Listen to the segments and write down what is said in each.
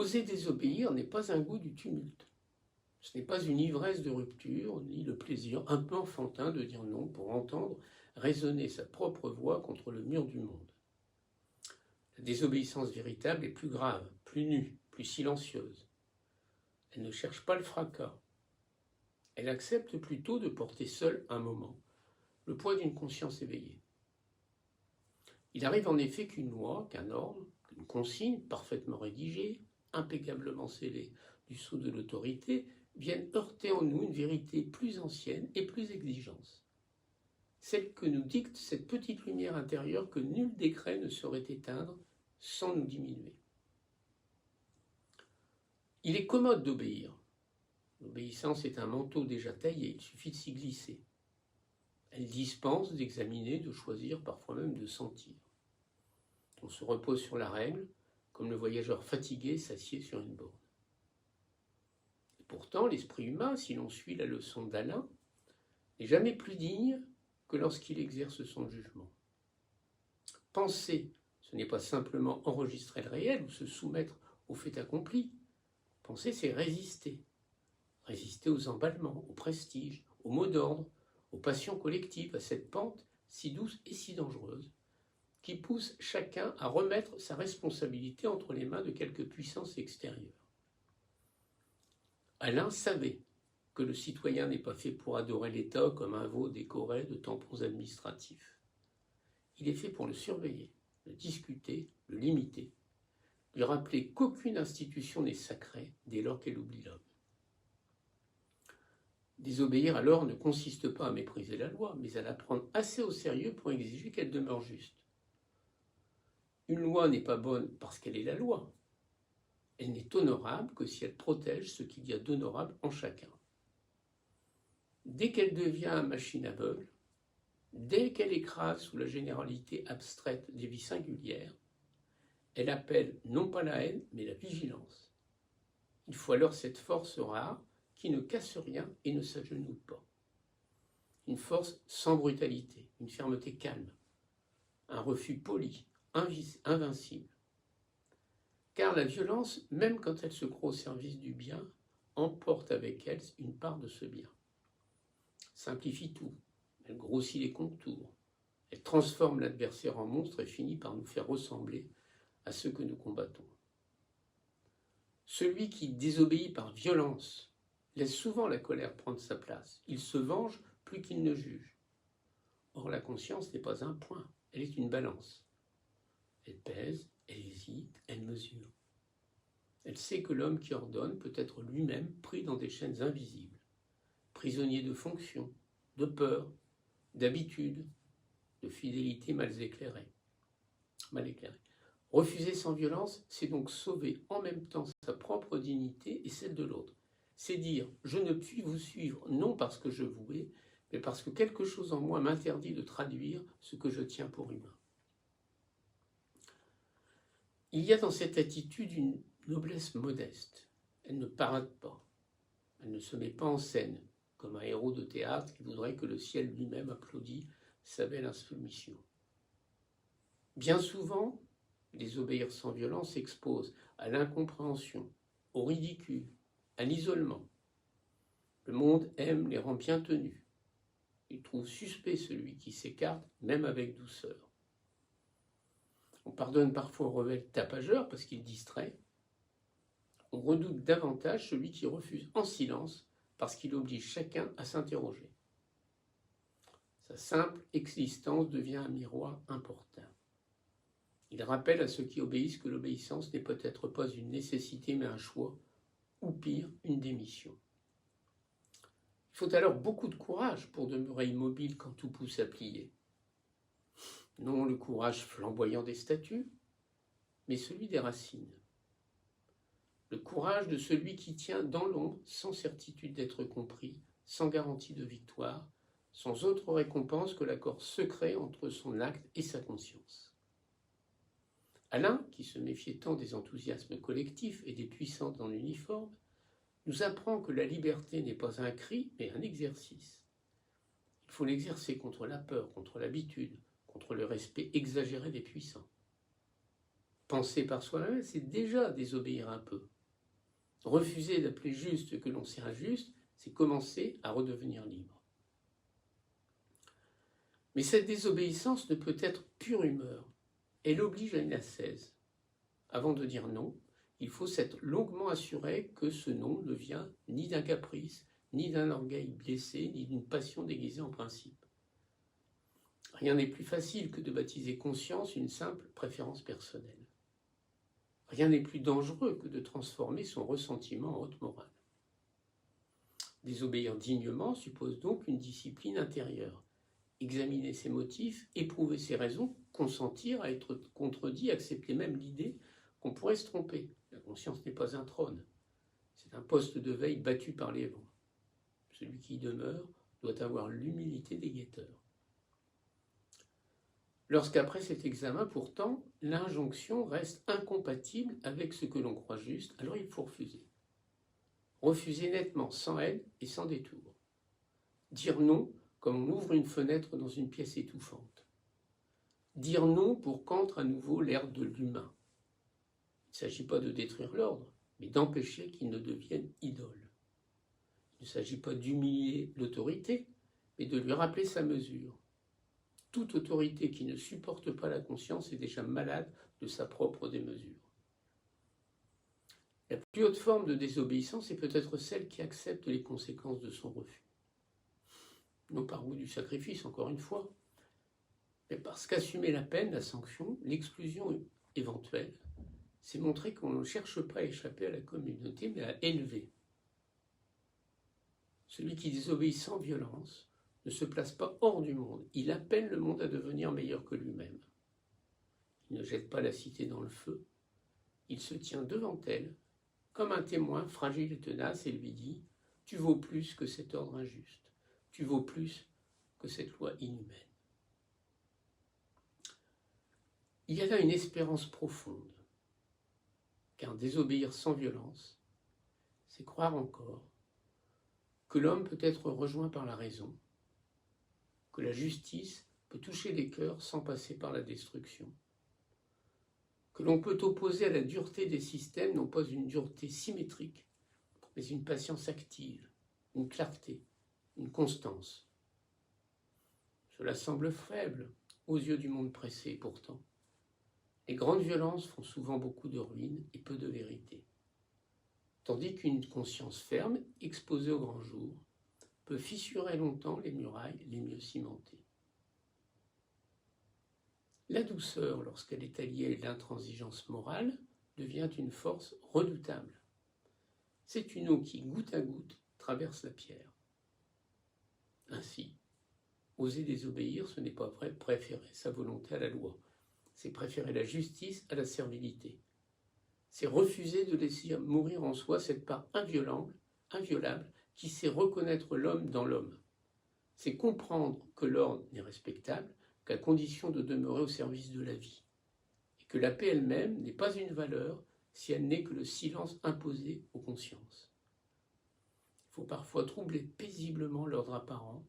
Oser désobéir n'est pas un goût du tumulte. Ce n'est pas une ivresse de rupture, ni le plaisir un peu enfantin de dire non pour entendre résonner sa propre voix contre le mur du monde. La désobéissance véritable est plus grave, plus nue, plus silencieuse. Elle ne cherche pas le fracas. Elle accepte plutôt de porter seule un moment le poids d'une conscience éveillée. Il arrive en effet qu'une loi, qu'un ordre, qu'une consigne parfaitement rédigée, impeccablement scellée du sceau de l'autorité, vienne heurter en nous une vérité plus ancienne et plus exigeante. Celle que nous dicte cette petite lumière intérieure que nul décret ne saurait éteindre sans nous diminuer. Il est commode d'obéir. L'obéissance est un manteau déjà taillé, il suffit de s'y glisser. Elle dispense d'examiner, de choisir, parfois même de sentir. On se repose sur la règle, comme le voyageur fatigué s'assied sur une borne. Et pourtant, l'esprit humain, si l'on suit la leçon d'Alain, n'est jamais plus digne que lorsqu'il exerce son jugement. Penser, ce n'est pas simplement enregistrer le réel ou se soumettre au fait accompli. Penser, c'est résister. Résister aux emballements, au prestige, aux mots d'ordre, aux passions collectives, à cette pente si douce et si dangereuse, qui pousse chacun à remettre sa responsabilité entre les mains de quelque puissance extérieure. Alain savait que le citoyen n'est pas fait pour adorer l'État comme un veau décoré de tampons administratifs. Il est fait pour le surveiller, le discuter, le limiter, lui rappeler qu'aucune institution n'est sacrée dès lors qu'elle oublie l'homme. Désobéir alors ne consiste pas à mépriser la loi, mais à la prendre assez au sérieux pour exiger qu'elle demeure juste. Une loi n'est pas bonne parce qu'elle est la loi. Elle n'est honorable que si elle protège ce qu'il y a d'honorable en chacun. Dès qu'elle devient machine aveugle, dès qu'elle écrase sous la généralité abstraite des vies singulières, elle appelle non pas la haine, mais la vigilance. Il faut alors cette force rare qui ne casse rien et ne s'agenouille pas. Une force sans brutalité, une fermeté calme, un refus poli, invincible. Car la violence, même quand elle se croit au service du bien, emporte avec elle une part de ce bien. Simplifie tout, elle grossit les contours, elle transforme l'adversaire en monstre et finit par nous faire ressembler à ceux que nous combattons. Celui qui désobéit par violence laisse souvent la colère prendre sa place. Il se venge plus qu'il ne juge. Or, la conscience n'est pas un point, elle est une balance. Elle pèse, elle hésite, elle mesure. Elle sait que l'homme qui ordonne peut être lui-même pris dans des chaînes invisibles, prisonnier de fonctions, de peur, d'habitude, de fidélité mal éclairée. Refuser sans violence, c'est donc sauver en même temps sa propre dignité et celle de l'autre. C'est dire « je ne puis vous suivre, non parce que je vous hais, mais parce que quelque chose en moi m'interdit de traduire ce que je tiens pour humain. » Il y a dans cette attitude une noblesse modeste. Elle ne parade pas. Elle ne se met pas en scène, comme un héros de théâtre qui voudrait que le ciel lui-même applaudisse sa belle insoumission. Bien souvent, désobéir sans violence s'expose à l'incompréhension, au ridicule, à l'isolement. Le monde aime les rangs bien tenus. Il trouve suspect celui qui s'écarte, même avec douceur. On pardonne parfois aux rebelles tapageurs parce qu'il distrait. On redoute davantage celui qui refuse en silence parce qu'il oblige chacun à s'interroger. Sa simple existence devient un miroir importun. Il rappelle à ceux qui obéissent que l'obéissance n'est peut-être pas une nécessité mais un choix, ou pire, une démission. Il faut alors beaucoup de courage pour demeurer immobile quand tout pousse à plier. Non le courage flamboyant des statues, mais celui des racines. Le courage de celui qui tient dans l'ombre sans certitude d'être compris, sans garantie de victoire, sans autre récompense que l'accord secret entre son acte et sa conscience. Alain, qui se méfiait tant des enthousiasmes collectifs et des puissances dans l'uniforme, nous apprend que la liberté n'est pas un cri, mais un exercice. Il faut l'exercer contre la peur, contre l'habitude, contre le respect exagéré des puissants. penser par soi-même, c'est déjà désobéir un peu. Refuser d'appeler juste ce que l'on sait injuste, c'est commencer à redevenir libre. Mais cette désobéissance ne peut être pure humeur. Elle oblige à une ascèse. Avant de dire non, il faut s'être longuement assuré que ce non ne vient ni d'un caprice, ni d'un orgueil blessé, ni d'une passion déguisée en principe. Rien n'est plus facile que de baptiser conscience une simple préférence personnelle. Rien n'est plus dangereux que de transformer son ressentiment en haute morale. Désobéir dignement suppose donc une discipline intérieure. Examiner ses motifs, éprouver ses raisons, consentir à être contredit, accepter même l'idée qu'on pourrait se tromper. La conscience n'est pas un trône, c'est un poste de veille battu par les vents. Celui qui y demeure doit avoir l'humilité des guetteurs. Lorsqu'après cet examen, pourtant, l'injonction reste incompatible avec ce que l'on croit juste, alors il faut refuser. Refuser nettement, sans haine et sans détour. Dire non comme on ouvre une fenêtre dans une pièce étouffante. Dire non pour qu'entre à nouveau l'air de l'humain. Il ne s'agit pas de détruire l'ordre, mais d'empêcher qu'il ne devienne idole. Il ne s'agit pas d'humilier l'autorité, mais de lui rappeler sa mesure. Toute autorité qui ne supporte pas la conscience est déjà malade de sa propre démesure. La plus haute forme de désobéissance est peut-être celle qui accepte les conséquences de son refus. Non par goût du sacrifice, encore une fois, mais parce qu'assumer la peine, la sanction, l'exclusion éventuelle, c'est montrer qu'on ne cherche pas à échapper à la communauté, mais à élever. Celui qui désobéit sans violence ne se place pas hors du monde, il appelle le monde à devenir meilleur que lui-même. Il ne jette pas la cité dans le feu, il se tient devant elle, comme un témoin fragile et tenace, et lui dit « Tu vaux plus que cet ordre injuste, tu vaux plus que cette loi inhumaine. » Il y a là une espérance profonde, car désobéir sans violence, c'est croire encore que l'homme peut être rejoint par la raison, que la justice peut toucher les cœurs sans passer par la destruction, que l'on peut opposer à la dureté des systèmes non pas une dureté symétrique, mais une patience active, une clarté, une constance. Cela semble faible aux yeux du monde pressé, pourtant. Les grandes violences font souvent beaucoup de ruines et peu de vérité, tandis qu'une conscience ferme, exposée au grand jour, peut fissurer longtemps les murailles les mieux cimentées. La douceur, lorsqu'elle est alliée à l'intransigeance morale, devient une force redoutable. C'est une eau qui, goutte à goutte, traverse la pierre. Ainsi, oser désobéir, ce n'est pas vrai préférer sa volonté à la loi. C'est préférer la justice à la servilité. C'est refuser de laisser mourir en soi cette part inviolable qui sait reconnaître l'homme dans l'homme. C'est comprendre que l'ordre n'est respectable qu'à condition de demeurer au service de la vie, et que la paix elle-même n'est pas une valeur si elle n'est que le silence imposé aux consciences. Il faut parfois troubler paisiblement l'ordre apparent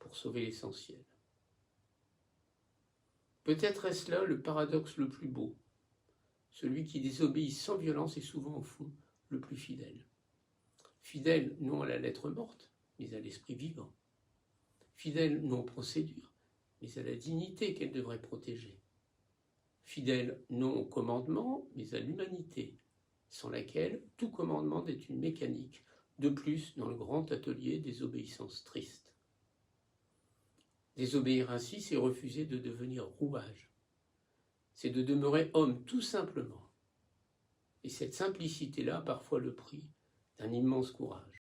pour sauver l'essentiel. Peut-être est-ce là le paradoxe le plus beau. Celui qui désobéit sans violence est souvent au fond le plus fidèle. Fidèle non à la lettre morte, mais à l'esprit vivant. Fidèle non aux procédures, mais à la dignité qu'elle devrait protéger. Fidèle non au commandement, mais à l'humanité, sans laquelle tout commandement n'est une mécanique, de plus dans le grand atelier des obéissances tristes. Désobéir ainsi, c'est refuser de devenir rouage. C'est de demeurer homme tout simplement. Et cette simplicité-là a parfois le prix d'un immense courage.